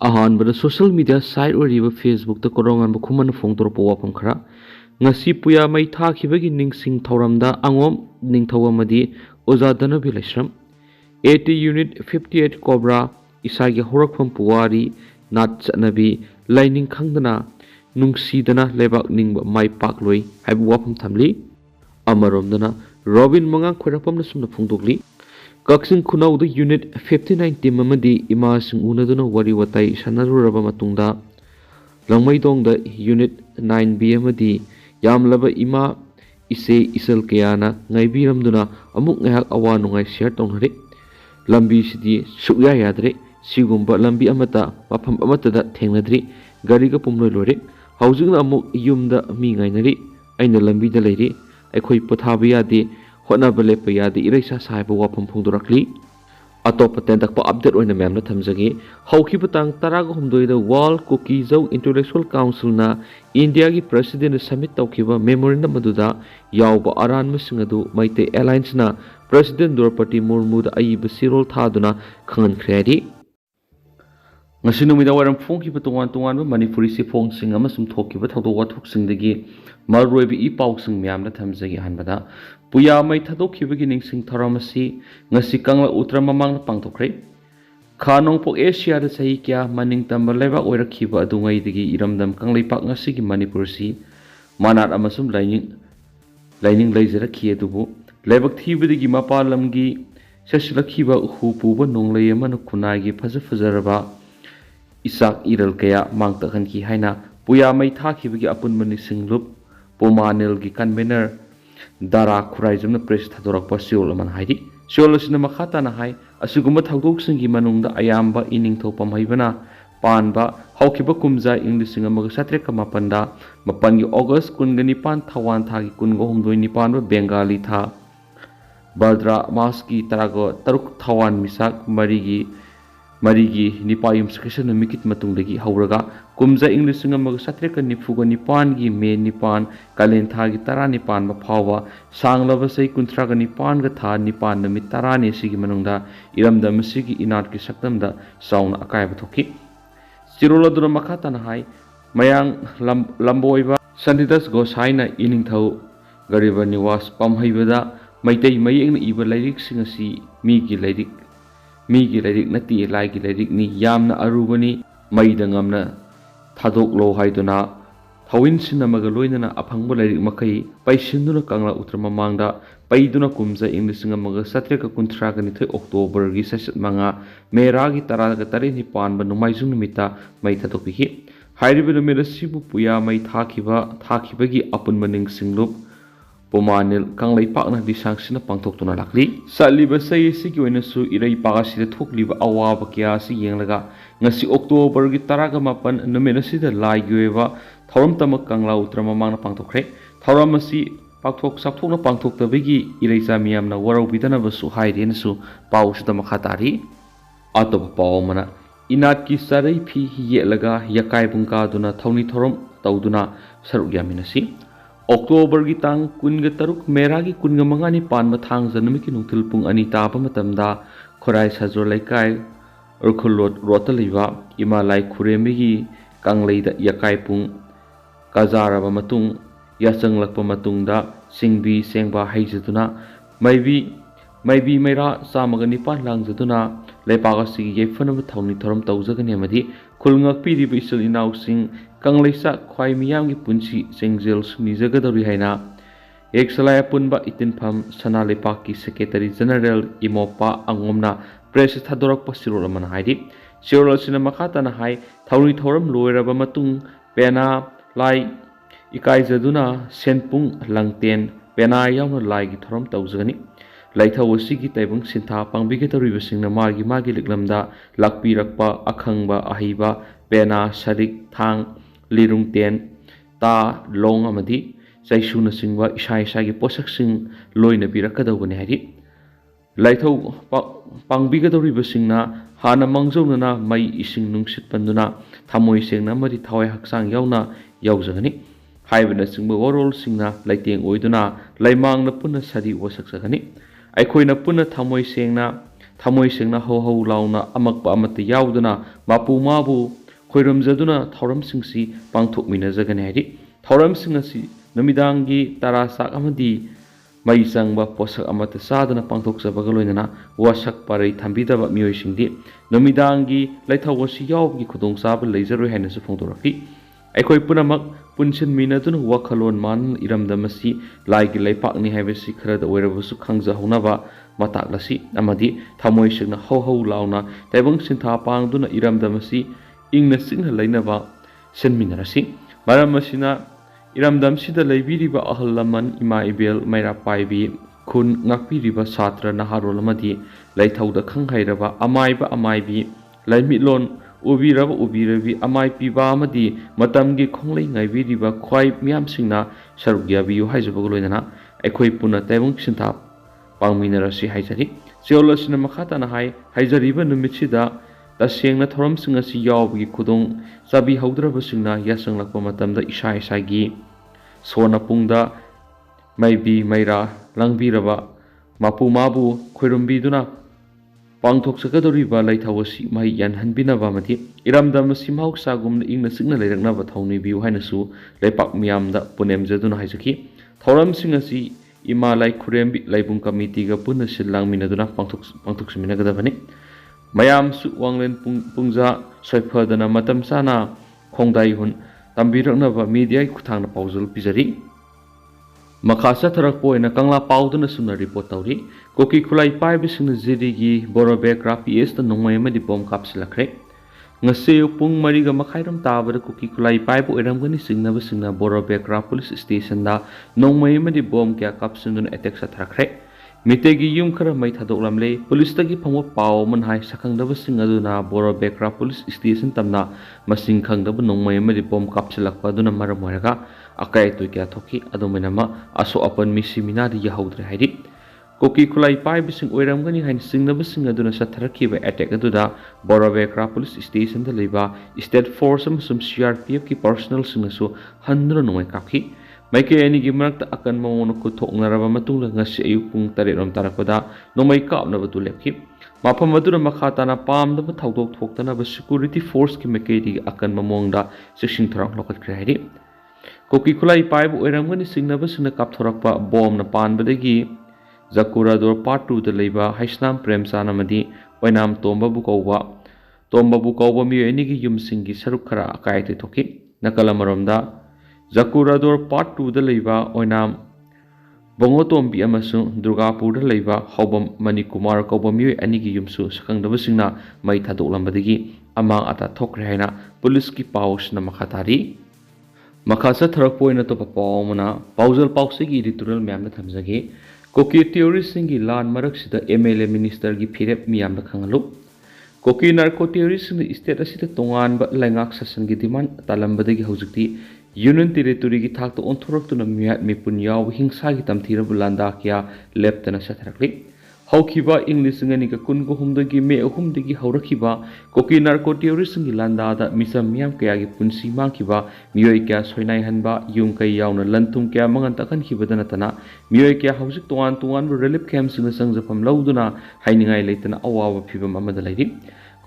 अहानबद social media site ओरिबा Facebook ता कोरोंगानबा खुमन फोंदोरपा वाफम खरा ngasi puya mai thakibagi ningsing thoramda angom ningthawamadi ojadana bilaisram 80 unit 58 cobra isagi horakpham puwari nat chanabi laining khangdana nungsidana lebak ningba mai pakloi haibu wafam thamli amaromdana robin mangang khorapamna sumna phungdokli Kaksin Khunau the unit 59 team amadi ima sing unaduna wari watai sanaruraba matungda Langmaidong the unit 9B amadi yamlaba ima ise isal kayana ngaibiramduna amuk ngahak awa nungai share tonghari lambi sidi sukya yadre sigumba lambi amata mafam amata da thengnadri gari ga pumloi lore haujingna amuk yumda mi ngainari aina lambi da leiri aikhoi pothabi yade hotnaba lepa yade iraisa saiba wafam phungdorakli atop tendak pa update oina memna thamjagi hauki butang taraga humdoi da world Kuki Zau intellectual council na india gi president summit tawkiba memorandum maduda yawba aran masingadu maite alliance na president Draupadi Murmu da ayiba Cherol thaduna khangan khredi ngasinumida waram phongkiba tongan manipuri si phongsing amasum thokiba thawdo wathuksingdagi malroibi I pausing memna thamjagi hanbada puya mai thadokibagi ningsing tharamasi ngasi kangla utra mamang pangthokre khanong pok asia da sahi kya maning tamba leba oirakhiba adungai digi iramdam kanglai pak ngasi gi manipur si manat amasum lining laizara khi adubu lebak thibadigi mapalamgi sasirakhiba hupuba nonglai amana kunagi fajaraba isak iral kaya mangtakhan ki haina puya mai thakibagi apun manising lup pomanel gi convener dara khuraijamna press thadorakpa Cherol aman haidi Cherol asina makhata na hai asiguma thagdoksingi manungda ayamba iningtho pamhaibana panba haukiba kumja english amaga satre kamapanda mapangi august kungani pan thawan thagi kungo humdoi nipan ba bengali tha badra maski tarago taruk thawan misak marigi nipayum sakesana mikit matungdagi hauraga kumja english amaga satre ka nifuga nipan gi me nipan kalen thagi tara nipan ba phawa sanglaba sei kunthra ga nipan ga tha nipan nami tara ne sigi manungda iramda masigi inat ki saktamda sauna akai ba thoki Cherol aduna makhata na hai mayang lamboiba sandidas go saina iningthau gariba niwas pamhaibada maitei mayeng iba lairik singasi migi lairik nati laigi lairik ni yamna arubani maidangamna thadok lo haiduna thawin sinamaga loinana aphangba lairik makai paisinduna kangla utra mamangda paiduna kumja english ngamaga satreka kunthra ga nithai october gi sasat manga mera gi taraga tari ni panba numaijung nimita mai thadokhi hairibe numera sibu puya mai thakiba gi apun maning singlup pomanil kanglai pakna disangsina pangthoktuna lakli saliba sai sigi oina su irai pagasida thokliba awaba kya si yenglaga ngasi october gi taraga mapan numena sida laigyoeba thoram tamak kangla utra mamangna pangthokre thoram asi pakthok sakthokna pangthoktabagi irai samiyamna warau bidana basu hairena su pausuda makhatari atop pawmana inat ki sarai phi yelaga yakai bungka duna thawni thoram tawduna saruk yaminasi October gi tang kunga taruk mera gi kunga mangani panba thang janami ki nungthil pung ani tapa matamda khorai sajor laikai urkhulot rotaliwa imalai khuremi gi kanglei da yakai pung kajaraba matung yachanglakpa matungda singbi sengba haijaduna maybi maira samagani pan langjaduna leipaga sigi yefana thawni thoram tawjagani amadi khulngak piri bi isal inau sing Kanglaisa khwai miyam gi punchi sengjel sunijagadori haina eksalaya punba itinpham sanalepak ki secretary general imopa angomna press thadorak pa Cherol aman haidi Cherol sina makhata na hai thawni thoram loiraba matung pena lai ikai jaduna senpung langten pena yawna lai gi thoram tawjagani laithawasi gi taibung sintha pangbiga toriba singna magi liklamda lakpirakpa akhangba ahiba pena sarik thang lirung ten ta long amadi saisuna singwa isai gi posak sing loina birakadawani hari laithau pangbiga doriba singna hana mangjauna mai ising nungsit panduna thamoi sengna mari thawai haksang yauna yaujagani haibana singba warol singna laiteng oiduna laimangna punna sari wasak sagani aikhoina punna thamoi sengna ꯊꯃꯣꯏ ꯁꯦꯡꯅ ꯍꯧ ꯍꯧ ꯂꯥꯎꯅ ꯑꯃꯛꯄ ꯑꯃꯠꯇ ꯌꯥꯎꯗꯅ ꯃꯄꯨ ꯃꯥꯕꯨ ꯈꯣꯏꯔꯝꯖꯗꯨꯅ ꯊꯧꯔꯝꯁꯤꯡꯁꯤ ꯄꯥꯡꯊꯣꯛꯃꯤꯟꯅꯖꯒꯅꯤ ꯍꯥꯏꯗꯤ ꯊꯧꯔꯝꯁꯤꯡ ꯑꯁꯤ ꯅꯨꯃꯤꯗꯥꯡꯒꯤ ꯇꯔꯥ ꯆꯥꯛ ꯑꯃꯗꯤ ꯃꯩ ꯆꯪꯕ ꯄꯣꯠꯁꯛ ꯑꯃꯠꯇ ꯆꯥꯗꯨꯅ ꯄꯥꯡꯊꯣꯛꯆꯕꯒ ꯂꯣꯏꯅꯅ ꯋꯥꯁꯛ ꯄꯔꯩ ꯊꯝꯕꯤꯗꯕ ꯃꯤꯑꯣꯏꯁꯤꯡꯗꯤ ꯅꯨꯃꯤꯗꯥꯡꯒꯤ ꯂꯩꯊꯧ ꯑꯁꯤ ꯌꯥꯎꯕꯒꯤ ꯈꯨꯗꯣꯡꯆꯥꯕ ꯂꯩꯖꯔꯣꯏ ꯍꯥꯏꯅꯁꯨ ꯐꯣꯡꯗꯣꯔꯛꯈꯤ ꯑꯩꯈꯣꯏ ꯄꯨꯝꯅꯃꯛ ꯄꯨꯟꯁꯤꯟꯃꯤꯟꯅꯗꯨꯅ ꯋꯥꯈꯜꯂꯣꯟ ꯃꯥꯟꯅꯅ ꯏꯔꯝꯗꯝ ꯑꯁꯤ ꯂꯥꯏꯒꯤ ꯂꯩꯄꯥꯛꯅꯤ ꯍꯥꯏꯕꯁꯤ ꯈꯔꯗ ꯑꯣꯏꯔꯕꯁꯨ ꯈꯪꯖꯍꯧꯅꯕ ꯃꯇꯥꯛꯂꯁꯤ ꯑꯃꯗꯤ ꯊꯃꯣꯏ ꯁꯦꯡꯅ ꯍꯧ ꯍꯧ ꯂꯥꯎꯅ ꯇꯥꯏꯕꯪ ꯁꯤꯟꯊꯥ ꯄꯥꯡꯗꯨꯅ ꯏꯔꯝꯗꯝ ꯑꯁꯤ ꯏꯪꯅ ꯆꯤꯛꯅ ꯂꯩꯅꯕ ꯁꯤꯟꯃꯤꯟꯅꯔꯁꯤ ꯃꯔꯝ ꯑꯁꯤꯅ ꯏꯔꯝꯗꯝꯁꯤꯗ ꯂꯩꯕꯤꯔꯤꯕ ꯑꯍꯜ ꯂꯃꯟ ꯏꯃꯥ ꯏꯕꯦꯜ ꯃꯩꯔꯥ ꯄꯥꯏꯕꯤ ꯈꯨꯟ ꯉꯥꯛꯄꯤꯔꯤꯕ ꯁꯥꯇ꯭ꯔ ꯅꯍꯥꯔꯣꯜ ꯑꯃꯗꯤ ꯂꯩꯊꯧꯗ ꯈꯪ ꯍꯩꯔꯕ ꯑꯃꯥꯏꯕ ꯑꯃꯥꯏꯕꯤ ꯂꯩꯃꯤꯠꯂꯣꯟ ꯎꯕꯤꯔꯕ ꯎꯕꯤꯔꯕꯤ ꯑꯃꯥꯏ ꯄꯤꯕ ꯑꯃꯗꯤ ꯃꯇꯝꯒꯤ ꯈꯣꯡꯂꯩ ꯉꯥꯏꯕꯤꯔꯤꯕ ꯈ꯭ꯋꯥꯏ ꯃꯤꯌꯥꯝꯁꯤꯡꯅ ꯁꯔꯨꯛ ꯌꯥꯕꯤꯌꯨ ꯍꯥꯏꯖꯕꯒ ꯂꯣꯏꯅꯅ ꯑꯩꯈꯣꯏ ꯄꯨꯟꯅ ꯇꯥꯏꯕꯪ ꯁꯤꯟꯊꯥ ꯄꯥꯡꯃꯤꯟꯅꯔꯁꯤ ꯍꯥꯏꯖꯔꯤ ꯆꯦꯔꯣꯜ ꯑꯁꯤꯅ ꯃꯈꯥ ꯇꯥꯅ ꯍꯥꯏ ꯍꯥꯏꯖꯔꯤꯕ ꯅꯨꯃꯤꯠꯁꯤꯗ ꯇꯁꯦꯡꯅ ꯊꯧꯔꯝꯁꯤꯡ ꯑꯁꯤ ꯌꯥꯎꯕꯒꯤ ꯈꯨꯗꯣꯡ ꯆꯥꯕꯤꯍꯧꯗ꯭ꯔꯕꯁꯤꯡꯅ ꯌꯥꯆꯪꯂꯛꯄ ꯃꯇꯝꯗ ꯏꯁꯥ ꯏꯁꯥꯒꯤ ꯁꯣꯟꯅꯄꯨꯡꯗ ꯃꯩꯕꯤ ꯃꯩꯔꯥ ꯂꯪꯕꯤꯔꯕ ꯃꯄꯨ ꯃꯥꯕꯨ ꯈꯣꯏꯔꯨꯝꯕꯤꯗꯨꯅ ꯄꯥꯡꯊꯣꯛꯆꯒꯗꯧꯔꯤꯕ ꯂꯩꯊꯧ ꯑꯁꯤ ꯃꯍꯩ ꯌꯥꯟꯍꯟꯕꯤꯅꯕ ꯑꯃꯗꯤ ꯏꯔꯝꯗꯝ ꯑꯁꯤ ꯃꯍꯧꯁꯥꯒꯨꯝꯅ ꯏꯪꯅ ꯆꯤꯛꯅ ꯂꯩꯔꯛꯅꯕ ꯊꯧꯅꯤꯕꯤꯌꯨ ꯍꯥꯏꯅꯁꯨ ꯂꯩꯄꯥꯛ ꯃꯤꯌꯥꯝꯗ ꯄꯨꯅꯦꯝꯖꯗꯨꯅ ꯍꯥꯏꯖꯈꯤ ꯊꯧꯔꯝꯁꯤꯡ ꯑꯁꯤ ꯏꯃꯥ ꯂꯥꯏ ꯈꯨꯔꯦꯝꯕꯤ ꯂꯩꯕꯨꯡ ꯀꯃꯤꯇꯤꯒ ꯄꯨꯟꯅ ꯁꯤꯜ ꯂꯥꯡꯃꯤꯟꯅꯗꯨꯅ ꯄꯥꯡꯊꯣꯛꯃꯤꯟꯅꯒꯗꯕꯅꯤ ꯃꯌꯥꯝꯁꯨ ꯋꯥꯡꯂꯦꯟ ꯄꯨꯡꯖꯥ ꯁꯣꯏꯐꯗꯅ ꯃꯇꯝ ꯆꯥꯅ ꯈꯣꯡꯗꯥꯏꯍꯨꯟ ꯇꯝꯕꯤꯔꯛꯅꯕ ꯃꯤꯗꯤꯌꯥꯒꯤ ꯈꯨꯠꯊꯥꯡꯗ ꯄꯥꯎꯖꯦꯜ ꯄꯤꯖꯔꯤ ꯃꯈꯥ ꯆꯠꯊꯔꯛꯄ ꯑꯣꯏꯅ ꯀꯪꯂꯥ ꯄꯥꯎꯗꯅ ꯁꯨꯝꯅ ꯔꯤꯄꯣꯔꯠ ꯇꯧꯔꯤ ꯀꯨꯀꯤ ꯈꯨꯠꯂꯥꯏ ꯄꯥꯏꯕꯁꯤꯡꯅ ꯖꯤꯔꯤꯒꯤ ꯕꯣꯔꯣꯕꯦꯒ꯭ꯔꯥ ꯄꯤꯑꯦꯁꯇ ꯅꯣꯡꯃꯩ ꯑꯃꯗꯤ ꯕꯣꯝ ꯀꯥꯞꯁꯤꯜꯂꯛꯈ꯭ꯔꯦ ꯉꯁꯤ ꯑꯌꯨꯛ ꯄꯨꯡ 4:30 ꯇꯥꯕꯗ ꯀꯨꯀꯤ ꯈꯨꯠꯂꯥꯏ ꯄꯥꯏꯕ ꯑꯣꯏꯔꯝꯒꯅꯤ ꯆꯤꯡꯅꯕꯁꯤꯡꯅ ꯕꯣꯔꯣꯕꯦꯒ꯭ꯔꯥ ꯄꯨꯂꯤꯁ ꯁ꯭ꯇꯦꯁꯟꯗ ꯅꯣꯡꯃꯩ ꯑꯃꯗꯤ ꯕꯣꯝ ꯀꯌꯥ ꯀꯥꯞꯁꯤꯟꯗꯨꯅ ꯑꯦꯇꯦꯛ ꯆꯠꯊꯈ꯭ꯔꯦ ꯃꯤꯇꯩꯒꯤ ꯌꯨꯝ ꯈꯔ ꯃꯩ ꯊꯥꯗꯣꯛꯂꯝꯂꯦ ꯄꯨꯂꯤꯁꯇꯒꯤ ꯐꯪꯕ ꯄꯥꯎ ꯑꯃꯅ ꯍꯥꯏ ꯁꯛꯈꯪꯗꯕꯁꯤꯡ ꯑꯗꯨꯅ ꯕꯣꯔꯣꯕꯦꯒ꯭ꯔꯥ ꯄꯨꯂꯤꯁ ꯁ꯭ꯇꯦꯁꯟ ꯇꯝꯅ ꯃꯁꯤꯡ ꯈꯪꯗꯕ ꯅꯣꯡꯃꯩ ꯑꯃꯗꯤ ꯕꯣꯝ ꯀꯥꯞꯁꯤꯜꯂꯛꯄ ꯑꯗꯨꯅ ꯃꯔꯝ ꯑꯣꯏꯔꯒ ꯑꯀꯥꯏ ꯑꯇꯣꯏ ꯀꯌꯥ ꯊꯣꯛꯈꯤ ꯑꯗꯨꯃꯥꯏꯅꯃꯛ ꯑꯁꯣꯛ ꯑꯄꯟ ꯃꯤꯁꯤ ꯃꯤꯅꯥꯗꯤ ꯌꯥꯍꯧꯗ꯭ꯔꯦ ꯍꯥꯏꯔꯤ ꯀꯨꯀꯤ ꯈꯨꯠꯂꯥꯏ ꯄꯥꯏꯕꯁꯤꯡ ꯑꯣꯏꯔꯝꯒꯅꯤ ꯍꯥꯏꯅ ꯆꯤꯡꯅꯕꯁꯤꯡ ꯑꯗꯨꯅ ꯆꯠꯊꯔꯛꯈꯤꯕ ꯑꯦꯇꯦꯛ ꯑꯗꯨꯗ ꯕꯣꯔꯣꯕꯦꯒ꯭ꯔꯥ ꯄꯨꯂꯤꯁ ꯁ꯭ꯇꯦꯁꯟꯗ ꯂꯩꯕ ꯁ꯭ꯇꯦꯠ ꯐꯣꯔꯁ ꯑꯃꯁꯨꯡ CRPFꯀꯤ ꯄꯥꯔꯁꯣꯅꯦꯜꯁꯤꯡꯅꯁꯨ ꯍꯟꯗꯨꯅ ꯅꯣꯡꯃꯩ ꯀꯥꯞꯈꯤ ꯃꯥꯏꯀꯩ ꯑꯅꯤꯒꯤ ꯃꯔꯛꯇ ꯑꯀꯟꯕ ꯃꯑꯣꯡꯗ ꯈꯨꯠꯊꯣꯛꯅꯔꯕ ꯃꯇꯨꯡꯗ ꯉꯁꯤ ꯑꯌꯨꯛ ꯄꯨꯡ 8 ꯇꯥꯔꯛꯄꯗ ꯅꯣꯡꯃꯩ ꯀꯥꯞꯅꯕꯗꯨ ꯂꯦꯞꯈꯤ ꯃꯐꯝ ꯑꯗꯨꯗ ꯃꯈꯥ ꯇꯥꯅ ꯄꯥꯝꯗꯕ ꯊꯧꯗꯣꯛ ꯊꯣꯛꯇꯅꯕ ꯁꯦꯀ꯭ꯌꯨꯔꯤꯇꯤ ꯐꯣꯔꯁꯀꯤ ꯃꯥꯏꯀꯩꯗꯒꯤ ꯑꯀꯟꯕ ꯃꯑꯣꯡꯗ ꯆꯦꯛꯁꯤꯟ ꯊꯧꯔꯥꯡ ꯂꯧꯈꯠꯈ꯭ꯔꯦ ꯍꯥꯏꯔꯤ ꯀꯨꯀꯤ ꯈꯨꯠꯂꯥꯏ ꯄꯥꯏꯕ ꯑꯣꯏꯔꯝꯒꯅꯤ ꯆꯤꯡꯅꯕꯁꯤꯡꯅ ꯀꯥꯞꯊꯣꯔꯛꯄ ꯕꯣꯝꯅ ꯄꯥꯟꯕꯗꯒꯤ ꯖꯀꯨꯔꯥꯗꯣꯔ ꯄꯥꯔꯠ 2ꯗ ꯂꯩꯕ ꯍꯩꯁꯅꯥꯝ ꯄ꯭ꯔꯦꯝꯆꯥꯟ ꯑꯃꯗꯤ ꯑꯣꯏꯅꯥꯝ ꯇꯣꯝꯕꯕꯨ ꯀꯧꯕ ꯃꯤꯑꯣꯏ ꯑꯅꯤꯒꯤ ꯌꯨꯝꯁꯤꯡꯒꯤ ꯁꯔꯨꯛ ꯈꯔ ꯑꯀꯥꯏ ꯑꯇꯣꯏ ꯊꯣꯛꯈꯤ ꯅꯥꯀꯜ ꯑꯃꯔꯣꯝꯗ ꯖꯀꯨꯔꯥꯗꯣꯔ ꯄꯥꯔꯠ 2ꯗ ꯂꯩꯕ ꯑꯣꯏꯅꯥꯝ ꯕꯣꯡꯉꯣꯇꯣꯝꯕꯤ ꯑꯃꯁꯨꯡ ꯗꯨꯔꯒꯥꯄꯨꯔꯗ ꯂꯩꯕ ꯍꯧꯕꯝ ꯃꯅꯤꯀꯨꯃꯥꯔ ꯀꯧꯕ ꯃꯤꯑꯣꯏ ꯑꯅꯤꯒꯤ ꯌꯨꯝꯁꯨ ꯁꯛꯈꯪꯗꯕꯁꯤꯡꯅ ꯃꯩ ꯊꯥꯗꯣꯛꯂꯝꯕꯗꯒꯤ ꯑꯃꯥꯡ ꯑꯇꯥ ꯊꯣꯛꯈ꯭ꯔꯦ ꯍꯥꯏꯅ ꯄꯨꯂꯤꯁꯀꯤ ꯄꯥꯎꯁꯤꯅ ꯃꯈꯥ ꯇꯥꯔꯤ ꯃꯈꯥ ꯆꯠꯊꯔꯛꯄ ꯑꯣꯏꯅ ꯑꯇꯣꯞꯄ ꯄꯥꯎ ꯑꯃꯅ ꯄꯥꯎꯖꯦꯜ ꯄꯥꯎꯆꯦꯒꯤ ꯏꯗꯤꯇꯣꯔꯤꯌꯦꯜ ꯃꯌꯥꯝꯗ ꯊꯝꯖꯒꯦ ꯀꯨꯀꯤ ꯇꯤꯑꯣꯔꯤꯁꯁꯤꯡꯒꯤ ꯂꯥꯟ ꯃꯔꯛꯁꯤꯗ MLA ꯃꯤꯅꯤꯁꯇꯔꯒꯤ ꯐꯤꯔꯦꯞ ꯃꯤꯌꯥꯝꯗ ꯈꯪꯍꯜꯂꯨ ꯀꯨꯀꯤ ꯅꯥꯔꯀꯣ ꯇꯤꯑꯣꯔꯤꯁꯁꯤꯡꯅ ꯁ꯭ꯇꯦꯠ ꯑꯁꯤꯗ ꯇꯣꯉꯥꯟꯕ ꯂꯩꯉꯥꯛ ꯁꯥꯁꯟꯒꯤ ꯗꯤꯃꯥꯟ ꯇꯥꯜꯂꯝꯕꯗꯒꯤ ꯍꯧꯖꯤꯛꯇꯤ ꯌꯨꯅꯤꯌꯟ ꯇꯦꯔꯤꯇꯣꯔꯤꯒꯤ ꯊꯥꯛꯇ ꯑꯣꯟꯊꯣꯔꯛꯇꯨꯅ ꯃꯤꯍꯥꯠ ꯃꯤꯄꯨꯟ ꯌꯥꯎꯕ ꯍꯤꯡꯁꯥꯒꯤ ꯇꯝꯊꯤꯔꯕ ꯂꯥꯟꯗꯥ ꯀꯌꯥ ꯂꯦꯞꯇꯅ ꯆꯠꯊꯔꯛꯂꯤ ꯍꯧꯈꯤꯕ ꯏꯪ 2019ꯒꯤ ꯃꯦ 3 ꯍꯧꯔꯛꯈꯤꯕ ꯀꯨꯀꯤ ꯅꯥꯔꯀꯣ ꯇꯤꯑꯣꯔꯤꯁꯁꯤꯡꯒꯤ ꯂꯥꯟꯗꯥꯗ ꯃꯤꯆꯝ ꯃꯤꯌꯥꯝ ꯀꯌꯥꯒꯤ ꯄꯨꯟꯁꯤ ꯃꯥꯡꯈꯤꯕ ꯃꯤꯑꯣꯏ ꯀꯌꯥ ꯁꯣꯏꯅꯥꯏꯍꯟꯕ ꯌꯨꯝ ꯀꯩ ꯌꯥꯎꯅ ꯂꯟ ꯊꯨꯝ ꯀꯌꯥ ꯃꯉꯟ ꯇꯛꯍꯟꯈꯤꯕꯗ ꯅꯠꯇꯅ ꯃꯤꯑꯣꯏ ꯀꯌꯥ ꯍꯧꯖꯤꯛ ꯇꯣꯉꯥꯟ ꯇꯣꯉꯥꯟꯕ ꯔꯤꯂꯤꯐ ꯀꯦꯝꯞꯁꯤꯡꯗ ꯆꯪꯖꯐꯝ ꯂꯧꯗꯨꯅ ꯍꯥꯏꯅꯤꯡꯉꯥꯏ ꯂꯩꯇꯅ ꯑꯋꯥꯕ ꯐꯤꯚꯝ ꯑꯃꯗ ꯂꯩꯔꯤ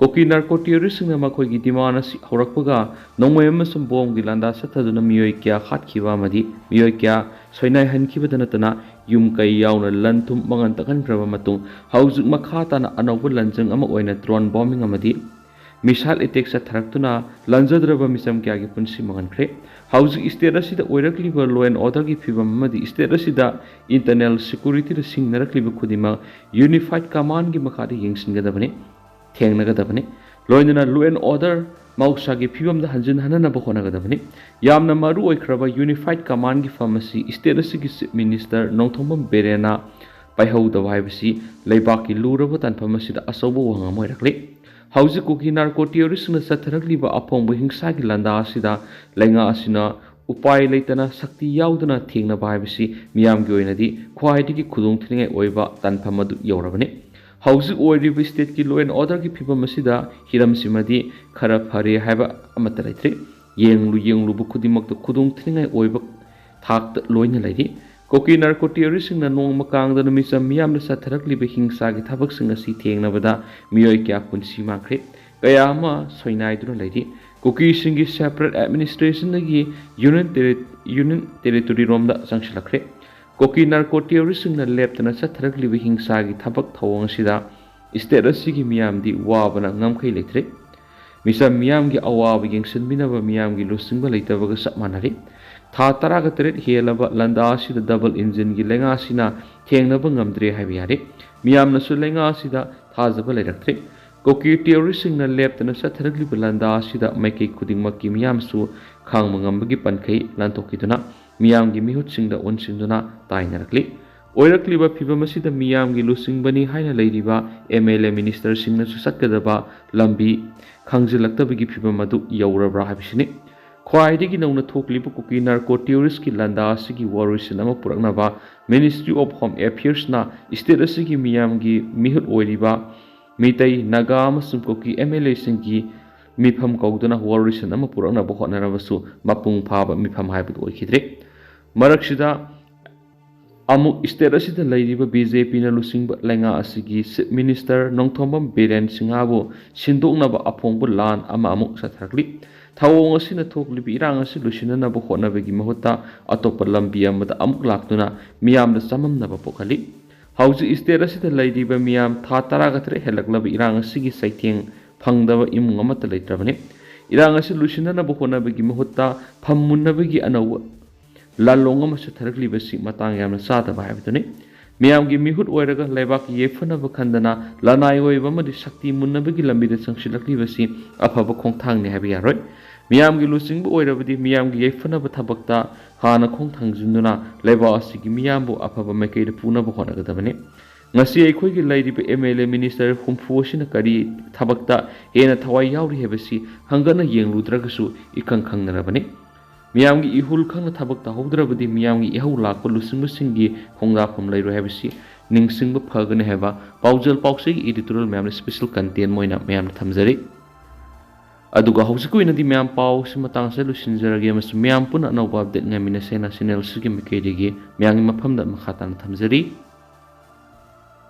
ꯀꯨꯀꯤ ꯅꯥꯔꯀꯣ ꯇꯤꯑꯣꯔꯤꯁꯁꯤꯡꯅ ꯃꯈꯣꯏꯒꯤ ꯗꯤꯃꯥꯟ ꯑꯁꯤ ꯍꯧꯔꯛꯄꯒ ꯅꯣꯡꯃꯩ ꯑꯃꯁꯨꯡ ꯕꯣꯝꯒꯤ ꯂꯥꯟꯗꯥ ꯆꯠꯊꯗꯨꯅ ꯃꯤꯑꯣꯏ ꯀꯌꯥ ꯍꯥꯠꯈꯤꯕ ꯑꯃꯗꯤ ꯃꯤꯑꯣꯏ ꯀꯌꯥ ꯁꯣꯏꯅꯥꯏꯍꯟꯈꯤꯕꯗ ꯅꯠꯇꯅ ꯌꯨꯝ ꯀꯩ ꯌꯥꯎꯅ ꯂꯟ ꯊꯨꯝ ꯃꯉꯟ ꯇꯛꯍꯟꯈ꯭ꯔꯕ ꯃꯇꯨꯡ ꯍꯧꯖꯤꯛ ꯃꯈꯥ ꯇꯥꯅ ꯑꯅꯧꯕ ꯂꯟꯖꯪ ꯑꯃ ꯑꯣꯏꯅ ꯗ꯭ꯔꯣꯟ ꯕꯣꯝꯕꯤꯡ ꯑꯃꯗꯤ ꯃꯤꯁꯥꯏꯜ ꯑꯦꯇꯦꯛ ꯆꯠꯊꯔꯛꯇꯨꯅ ꯂꯟꯖꯗ꯭ꯔꯕ ꯃꯤꯆꯝ ꯀꯌꯥꯒꯤ ꯄꯨꯟꯁꯤ ꯃꯥꯡꯍꯟꯈ꯭ꯔꯦ ꯍꯧꯖꯤꯛ ꯁ꯭ꯇꯦꯠ ꯑꯁꯤꯗ ꯑꯣꯏꯔꯛꯂꯤꯕ ꯂꯣ ꯑꯦꯟ ꯑꯣꯔꯗꯔꯒꯤ ꯐꯤꯚꯝ ꯑꯃꯗꯤ ꯁ꯭ꯇꯦꯠ ꯑꯁꯤꯗ ꯏꯟꯇꯔꯅꯦꯜ ꯁꯦꯀ꯭ꯌꯨꯔꯤꯇꯤꯗ ꯁꯤꯡꯅꯔꯛꯂꯤꯕ ꯈꯨꯗꯤꯡꯃꯛ ꯌꯨꯅꯤꯐꯥꯏꯠ ꯀꯃꯥꯟꯒꯤ ꯃꯈꯥꯗ ꯌꯦꯡꯁꯤꯟꯒꯗꯕꯅꯤ ꯊꯦꯡꯅꯒꯗꯕꯅꯤ ꯂꯣꯏꯅꯅ ꯂꯣ ꯑꯦꯟ ꯑꯣꯔꯗꯔ ꯃꯍꯧꯁꯥꯒꯤ ꯐꯤꯚꯝꯗ ꯍꯟꯖꯤꯟꯍꯟꯅꯕ ꯍꯣꯠꯅꯒꯗꯕꯅꯤ ꯌꯥꯝꯅ ꯃꯔꯨ ꯑꯣꯏꯈ꯭ꯔꯕ ꯌꯨꯅꯤꯐꯥꯏꯠ ꯀꯃꯥꯟꯒꯤ ꯐꯝ ꯑꯁꯤ ꯁ꯭ꯇꯦꯠ ꯑꯁꯤꯒꯤ ꯆꯤꯐ ꯃꯤꯅꯤꯁꯇꯔ ꯅꯣꯡꯊꯣꯝꯕꯝ ꯕꯤꯔꯦꯟꯅ ꯄꯥꯏꯍꯧꯗꯕ ꯍꯥꯏꯕꯁꯤ ꯂꯩꯕꯥꯛꯀꯤ ꯂꯨꯔꯕ ꯇꯥꯟꯐꯝ ꯑꯁꯤꯗ ꯑꯆꯧꯕ ꯋꯥꯍꯪ ꯑꯃ ꯑꯣꯏꯔꯛꯂꯤ ꯍꯧꯖꯤꯛ ꯀꯨꯀꯤ ꯅꯥꯔꯀꯣ ꯇꯤꯑꯣꯔꯤꯁꯁꯤꯡꯅ ꯆꯠꯊꯔꯛꯂꯤꯕ ꯑꯐꯣꯡꯕ ꯍꯤꯡꯁꯥꯒꯤ ꯂꯥꯟꯗꯥ ꯑꯁꯤꯗ ꯂꯩꯉꯥꯛ ꯑꯁꯤꯅ ꯎꯄꯥꯏ ꯂꯩꯇꯅ ꯁꯛꯇꯤ ꯌꯥꯎꯗꯅ ꯊꯦꯡꯅꯕ ꯍꯥꯏꯕꯁꯤ ꯃꯤꯌꯥꯝꯒꯤ ꯑꯣꯏꯅꯗꯤ ꯈ꯭ꯋꯥꯏꯗꯒꯤ ꯈꯨꯗꯣꯡꯊꯤꯅꯤꯡꯉꯥꯏ ꯑꯣꯏꯕ ꯇꯥꯟꯐꯝ ꯑꯗꯨ ꯌꯧꯔꯕꯅꯤ ꯍꯧꯖꯤक ꯑꯣꯏꯔꯤꯕ ꯁ꯭ꯇꯦꯠꯀꯤ ꯂꯣ ꯑꯦꯟ ꯑꯣꯔꯗꯔꯒꯤ ꯐꯤꯚꯝ ꯑꯁꯤꯗ ꯍꯤꯔꯝꯁꯤꯃꯗꯤ ꯈꯔ ꯐꯔꯦ ꯍꯥꯏꯕ ꯑꯃꯠꯇ ꯂꯩꯇ꯭ꯔꯤ ꯌꯦꯡꯂꯨꯕ ꯈꯨꯗꯤꯡꯃꯛꯇ ꯈꯨꯗꯣꯡꯊꯤꯅꯤꯡꯉꯥꯏ ꯑꯣꯏꯕ ꯊꯥꯛꯇ ꯂꯣꯏꯅ ꯂꯩꯔꯤ Kuki narcotics nong makang the misam miam the satarakli being sagi tabak sing a city and navada mioika punsi makre. Kayama soinaidro lady. Kuki singi separate administration the union territory rom the sanctionakre. Kuki narcotics in the left and a satarakli being sagi tabak tawang sida. Instead of sigi miam di wabana namkai litre. Misa miam gi awa begin sinbinava miam gi lusing balita vaga manari. Tha taraga teret helaba landa sida double engine gi lenga sina thengna bangamdre habiare. Miam nasu lenga sida thazaba leraktre. Kuki terroristing na left na satharagli landa sida maiki kuding makki miam su khang mangambagi pankai lantokiduna miam gi mihut singda onsinduna tainarakli. Oirakliba Pibamasi Miam Gilusing Bani Haina Ladiba, MLA Minister Singna Susakadaba, Lambi, Kangzilaktabigi Pibamadu, Yaurabra Habishini. Kwaidigi Nona Toklibu Kuki narcotics Landa Sigi Warisinama Puranava, Ministry of Home Affairs na, State Miamgi, Mihut Oiliba, Mitai, Nagam Sumkoki, MLA Singi, Mipam Kaudana Warisinama Puranava Honaravasu, Mapung Paba, Mipam Habit Oikidre. Marakshida Amuk state asida laidiba BJP na lusingba lenga asigi minister nongthombam Biren Singhabu sindoknaba aphongbu lan ama amuk sathakli thawong asina thoklibi irang asi lusinana bu honabegi mahutta atopa lambi amada amuk laktuna miyamda samamnaba pokhali hauji state asida laidiba miyam tha taragatre helaklaba irang asigi saiteng phangdaba imung amata leitrabane irang asi lusinana bu honabegi mahutta phammunnabegi anawa Lalong ama satharakli basi matang yamna sada ba habitune miyam gi mihut oiraga lebak yefana bakhandana lanai oiba madi sakti munnabagi lambida sangsilakli basi afaba khongthang ne habi yaroi miyam gi lusingbu oirabadi miyam gi yefana bathabakta hana khongthang junduna leba asigi miyam bu afaba mekai de puna ba hona gadabane ngasi aikhoi gi lairiba MLA minister humfu sina kari thabakta hena thawai yauri hebasi hangana yengludra-gasu ikang khangnarabane Miam gi ihul khangna thabak ta hodrabadi miam gi ihau lak lusing singi khongda khom leiru habisi ningsing ba phagane heba paujal pausei editorial miam special content moina miam thamjari aduga hausiku inadi miam pau simatang se lusinjaragi mas miam pun anau update ngamina sena channel sugi mikedi gi miam gi mafamda makhatan thamjari